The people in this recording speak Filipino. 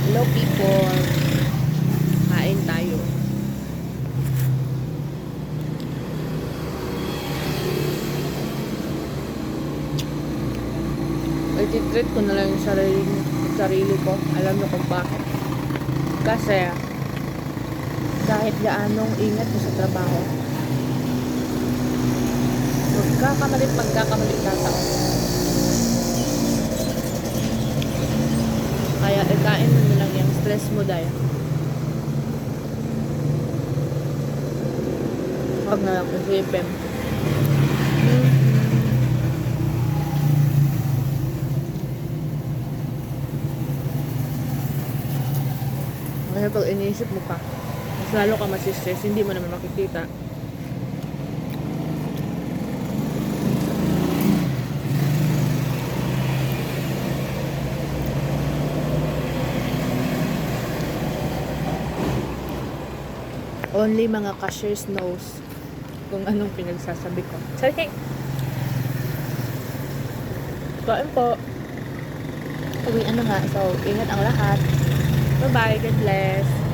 Hello people. Kain tayo. I-treat ko na lang yung sarili ko. Alam niyo kung bakit. Kasi kahit gaanong ingat ko sa trabaho, magkakamali tatao. Kaya ikain mo lang yung stress mo dahil. Huwag na lang isipin. Kasi pag iniisip mo pa, mas lalo ka masistress, hindi mo naman makikita. Only mga cashiers knows kung anong pinagsasabi ko. Sorry. Kain po. Uwi, ano nga. So, ingat ang lahat. Bye-bye. God bless.